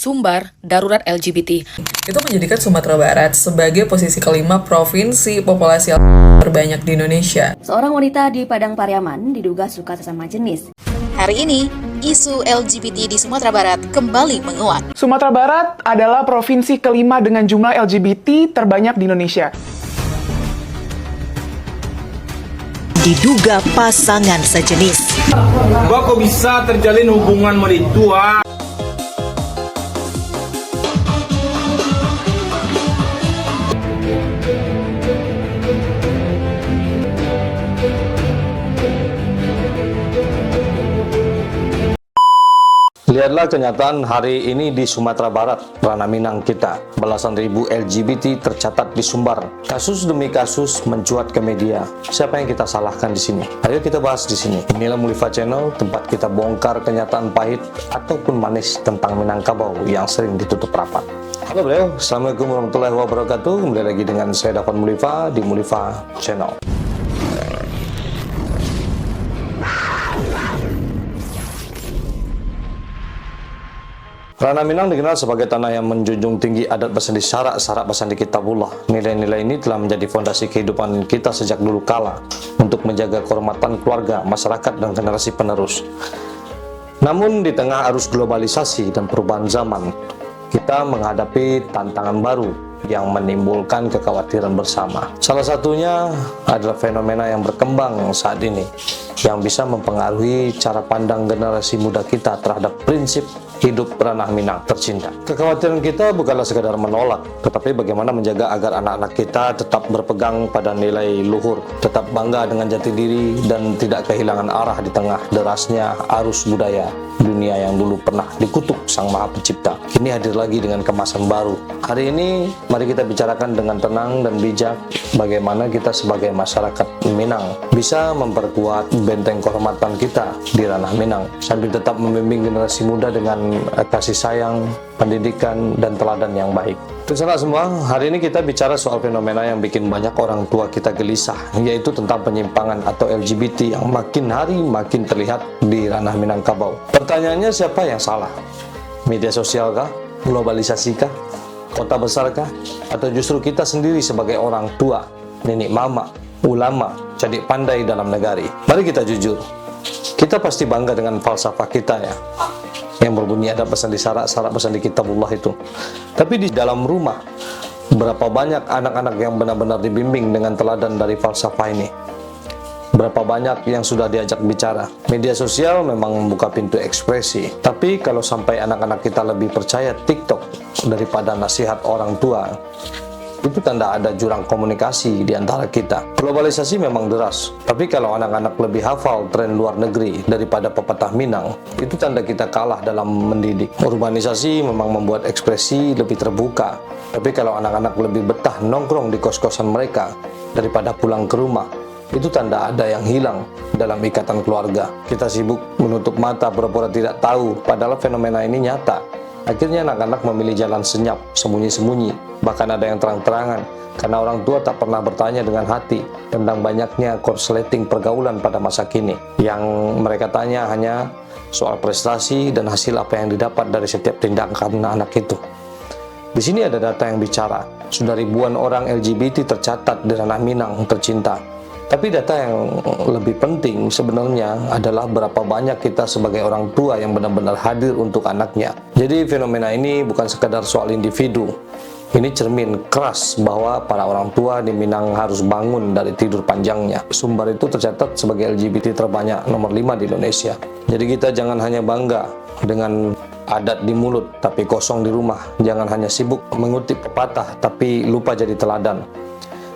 Sumbar Darurat LGBT. Itu menjadikan Sumatera Barat sebagai posisi kelima provinsi populasi terbanyak di Indonesia. Seorang wanita di Padang Pariaman diduga suka sesama jenis. Hari ini, isu LGBT di Sumatera Barat kembali menguat. Sumatera Barat adalah provinsi kelima dengan jumlah LGBT terbanyak di Indonesia. Diduga pasangan sejenis. Mbak kok bisa terjalin hubungan meritua? Lihatlah kenyataan hari ini di Sumatera Barat, ranah Minang kita. Belasan ribu LGBT tercatat di Sumbar. Kasus demi kasus mencuat ke media. Siapa yang kita salahkan di sini? Ayo kita bahas di sini. Inilah Mulifa Channel, tempat kita bongkar kenyataan pahit ataupun manis tentang Minangkabau yang sering ditutup rapat. Halo beliau, Assalamualaikum warahmatullahi wabarakatuh. Kembali lagi dengan saya Dafan Mulifa di Mulifa Channel. Ranah Minang dikenal sebagai tanah yang menjunjung tinggi adat bersandi syarak bersandi kitabullah. Nilai-nilai ini telah menjadi fondasi kehidupan kita sejak dulu kala untuk menjaga kehormatan keluarga, masyarakat, dan generasi penerus. Namun di tengah arus globalisasi dan perubahan zaman, kita menghadapi tantangan baru yang menimbulkan kekhawatiran bersama. Salah satunya adalah fenomena yang berkembang saat ini yang bisa mempengaruhi cara pandang generasi muda kita terhadap prinsip hidup ranah Minang tercinta. Kekhawatiran kita bukanlah sekadar menolak, tetapi bagaimana menjaga agar anak-anak kita tetap berpegang pada nilai luhur, tetap bangga dengan jati diri, dan tidak kehilangan arah di tengah derasnya arus budaya dunia yang dulu pernah dikutuk Sang Maha Pencipta. Kini hadir lagi dengan kemasan baru. Hari ini, mari kita bicarakan dengan tenang dan bijak bagaimana kita sebagai masyarakat Minang bisa memperkuat benteng kehormatan kita di ranah Minang, sambil tetap membimbing generasi muda dengan kasih sayang, pendidikan, dan teladan yang baik. Terserah semua, hari ini kita bicara soal fenomena yang bikin banyak orang tua kita gelisah, yaitu tentang penyimpangan atau LGBT yang makin hari makin terlihat di ranah Minangkabau. Pertanyaannya, siapa yang salah? Media sosial kah? Globalisasi kah? Kota besar kah? Atau justru kita sendiri sebagai orang tua, nenek mama, ulama, cadik pandai dalam negari? Mari kita jujur, kita pasti bangga dengan falsafah kita ya, yang berbunyi ada pesan di syarak pesan di kitabullah itu. Tapi di dalam rumah, berapa banyak anak-anak yang benar-benar dibimbing dengan teladan dari falsafah ini? Berapa banyak yang sudah diajak bicara? Media sosial memang membuka pintu ekspresi, tapi kalau sampai anak-anak kita lebih percaya TikTok daripada nasihat orang tua, itu tanda ada jurang komunikasi di antara kita. Globalisasi memang deras, tapi kalau anak-anak lebih hafal tren luar negeri daripada pepatah Minang, itu tanda kita kalah dalam mendidik. Urbanisasi memang membuat ekspresi lebih terbuka, tapi kalau anak-anak lebih betah nongkrong di kos-kosan mereka daripada pulang ke rumah, itu tanda ada yang hilang dalam ikatan keluarga. Kita sibuk menutup mata pura-pura tidak tahu, padahal fenomena ini nyata. Akhirnya anak-anak memilih jalan senyap, sembunyi-sembunyi, bahkan ada yang terang-terangan, karena orang tua tak pernah bertanya dengan hati tentang banyaknya korsleting pergaulan pada masa kini. Yang mereka tanya hanya soal prestasi dan hasil apa yang didapat dari setiap tindakan anak itu. Di sini ada data yang bicara, sudah ribuan orang LGBT tercatat di ranah Minang tercinta. Tapi data yang lebih penting sebenarnya adalah berapa banyak kita sebagai orang tua yang benar-benar hadir untuk anaknya. Jadi fenomena ini bukan sekadar soal individu. Ini cermin keras bahwa para orang tua di Minang harus bangun dari tidur panjangnya. Sumbar itu tercatat sebagai LGBT terbanyak nomor 5 di Indonesia. Jadi kita jangan hanya bangga dengan adat di mulut tapi kosong di rumah. Jangan hanya sibuk mengutip pepatah tapi lupa jadi teladan.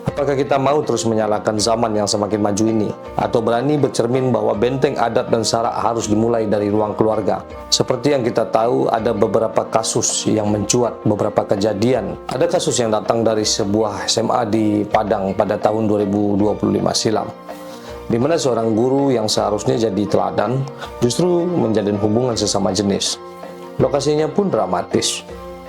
Apakah kita mau terus menyalahkan zaman yang semakin maju ini? Atau berani bercermin bahwa benteng adat dan syarak harus dimulai dari ruang keluarga? Seperti yang kita tahu, ada beberapa kasus yang mencuat, beberapa kejadian. Ada kasus yang datang dari sebuah SMA di Padang pada tahun 2025 silam, di mana seorang guru yang seharusnya jadi teladan justru menjalin hubungan sesama jenis. Lokasinya pun dramatis,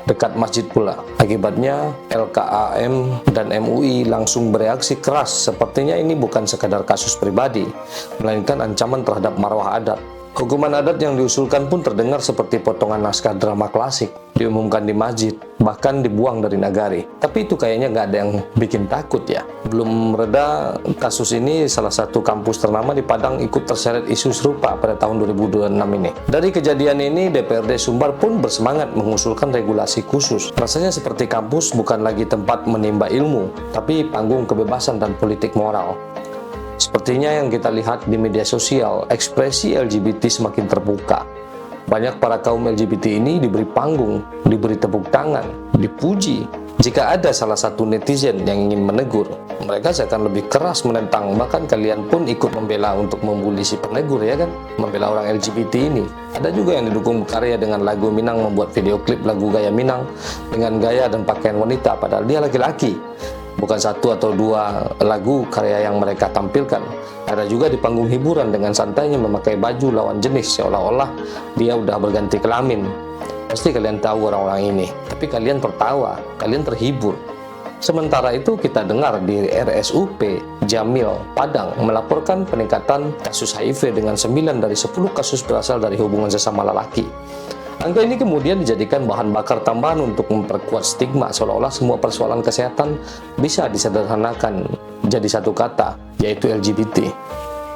dekat masjid pula. Akibatnya LKAM dan MUI langsung bereaksi keras. Sepertinya ini bukan sekadar kasus pribadi, melainkan ancaman terhadap marwah adat. Hukuman adat yang diusulkan pun terdengar seperti potongan naskah drama klasik, diumumkan di masjid, bahkan dibuang dari nagari. Tapi itu kayaknya nggak ada yang bikin takut ya. Belum reda kasus ini, salah satu kampus ternama di Padang ikut terseret isu serupa pada tahun 2026 ini. Dari kejadian ini, DPRD Sumbar pun bersemangat mengusulkan regulasi khusus. Rasanya seperti kampus bukan lagi tempat menimba ilmu, tapi panggung kebebasan dan politik moral. Sepertinya yang kita lihat di media sosial, ekspresi LGBT semakin terbuka. Banyak para kaum LGBT ini diberi panggung, diberi tepuk tangan, dipuji. Jika ada salah satu netizen yang ingin menegur, mereka akan lebih keras menentang. Bahkan kalian pun ikut membela untuk membuli si penegur, ya kan? Membela orang LGBT ini. Ada juga yang didukung karya dengan lagu Minang, membuat video klip lagu gaya Minang dengan gaya dan pakaian wanita, padahal dia laki-laki. Bukan satu atau dua lagu karya yang mereka tampilkan. Ada juga di panggung hiburan dengan santainya memakai baju lawan jenis, seolah-olah dia udah berganti kelamin. Pasti kalian tahu orang-orang ini, tapi kalian tertawa, kalian terhibur. Sementara itu kita dengar di RSUP Jamil Padang melaporkan peningkatan kasus HIV dengan 9 dari 10 kasus berasal dari hubungan sesama lelaki. Angka ini kemudian dijadikan bahan bakar tambahan untuk memperkuat stigma, seolah-olah semua persoalan kesehatan bisa disederhanakan jadi satu kata, yaitu LGBT.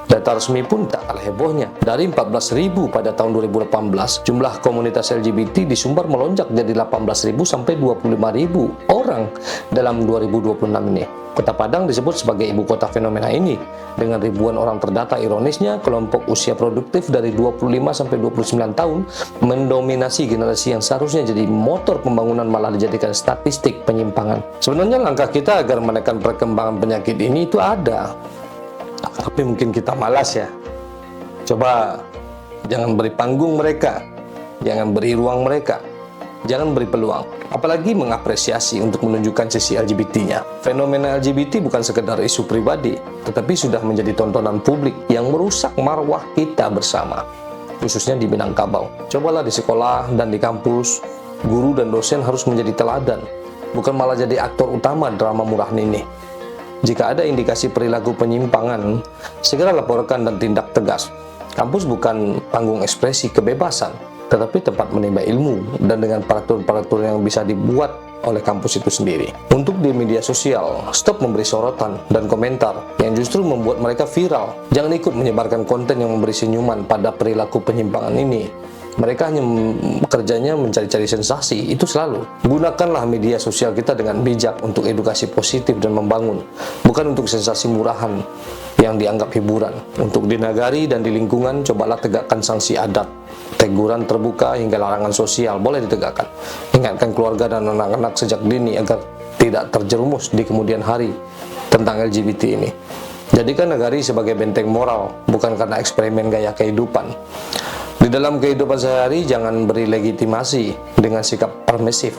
Data resmi pun tak kalah hebohnya. Dari 14.000 pada tahun 2018, jumlah komunitas LGBT di Sumbar melonjak jadi 18.000 sampai 25.000 orang dalam 2026 ini. Kota Padang disebut sebagai ibu kota fenomena ini. Dengan ribuan orang terdata, ironisnya kelompok usia produktif dari 25 sampai 29 tahun mendominasi generasi yang seharusnya jadi motor pembangunan, malah dijadikan statistik penyimpangan. Sebenarnya langkah kita agar menekan perkembangan penyakit ini itu ada, tapi mungkin kita malas ya. Coba jangan beri panggung mereka, jangan beri ruang mereka, jangan beri peluang, apalagi mengapresiasi untuk menunjukkan sisi LGBT-nya. Fenomena LGBT bukan sekedar isu pribadi, tetapi sudah menjadi tontonan publik yang merusak marwah kita bersama, khususnya di Minangkabau. Cobalah di sekolah dan di kampus, guru dan dosen harus menjadi teladan, bukan malah jadi aktor utama drama murah ini. Jika ada indikasi perilaku penyimpangan, segera laporkan dan tindak tegas. Kampus bukan panggung ekspresi kebebasan, tetapi tempat menimba ilmu dan dengan peraturan-peraturan yang bisa dibuat oleh kampus itu sendiri. Untuk di media sosial, stop memberi sorotan dan komentar yang justru membuat mereka viral. Jangan ikut menyebarkan konten yang memberi senyuman pada perilaku penyimpangan ini. Mereka hanya kerjanya mencari-cari sensasi, itu selalu. Gunakanlah media sosial kita dengan bijak untuk edukasi positif dan membangun, bukan untuk sensasi murahan yang dianggap hiburan. Untuk di nagari dan di lingkungan, cobalah tegakkan sanksi adat. Teguran terbuka hingga larangan sosial boleh ditegakkan. Ingatkan keluarga dan anak-anak sejak dini agar tidak terjerumus di kemudian hari tentang LGBT ini. Jadikan nagari sebagai benteng moral, bukan karena eksperimen gaya kehidupan. Di dalam kehidupan sehari, jangan beri legitimasi dengan sikap permisif.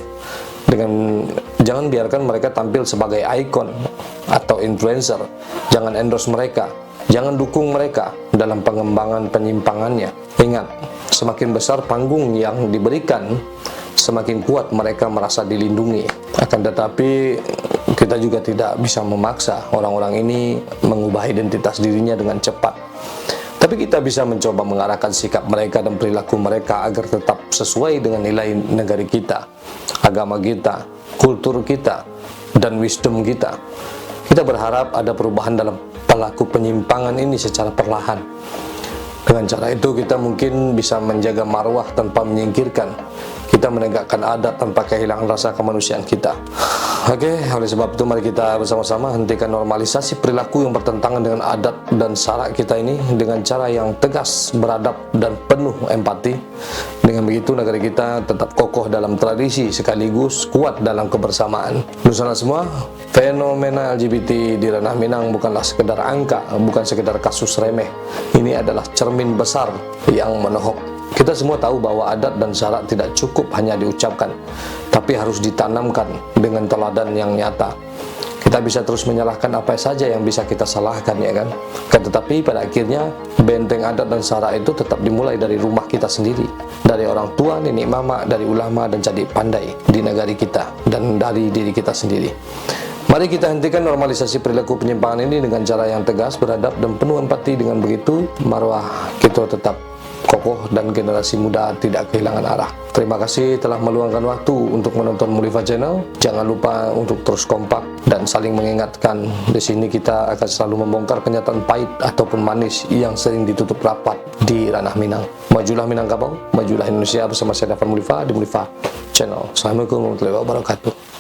Jangan biarkan mereka tampil sebagai ikon atau influencer. Jangan endorse mereka. Jangan dukung mereka dalam pengembangan penyimpangannya. Ingat, semakin besar panggung yang diberikan, semakin kuat mereka merasa dilindungi. Akan tetapi, kita juga tidak bisa memaksa orang-orang ini mengubah identitas dirinya dengan cepat. Tapi kita bisa mencoba mengarahkan sikap mereka dan perilaku mereka agar tetap sesuai dengan nilai negara kita, agama kita, kultur kita, dan wisdom kita. Kita berharap ada perubahan dalam pelaku penyimpangan ini secara perlahan. Dengan cara itu kita mungkin bisa menjaga marwah tanpa menyingkirkan. Kita menegakkan adat tanpa kehilangan rasa kemanusiaan kita. Oke, oleh sebab itu mari kita bersama-sama hentikan normalisasi perilaku yang bertentangan dengan adat dan syarak kita ini dengan cara yang tegas, beradab, dan penuh empati. Dengan begitu negara kita tetap kokoh dalam tradisi sekaligus kuat dalam kebersamaan. Nusana semua, fenomena LGBT di ranah Minang bukanlah sekedar angka, bukan sekedar kasus remeh. Ini adalah cermin besar yang menohok. Kita semua tahu bahwa adat dan syarak tidak cukup hanya diucapkan, tapi harus ditanamkan dengan teladan yang nyata. Kita bisa terus menyalahkan apa saja yang bisa kita salahkan, ya kan? Tetapi pada akhirnya benteng adat dan syarak itu tetap dimulai dari rumah kita sendiri, dari orang tua, nenek mama, dari ulama dan cadik pandai di negara kita, dan dari diri kita sendiri. Mari kita hentikan normalisasi perilaku penyimpangan ini dengan cara yang tegas, beradab, dan penuh empati. Dengan begitu, marwah kita tetap kokoh dan generasi muda tidak kehilangan arah. Terima kasih telah meluangkan waktu untuk menonton Mulifa Channel. Jangan lupa untuk terus kompak dan saling mengingatkan. Di sini kita akan selalu membongkar kenyataan pahit ataupun manis yang sering ditutup rapat di ranah Minang. Majulah Minangkabau, majulah Indonesia bersama saya Dafan Mulifa di Mulifa Channel. Assalamualaikum warahmatullahi wabarakatuh.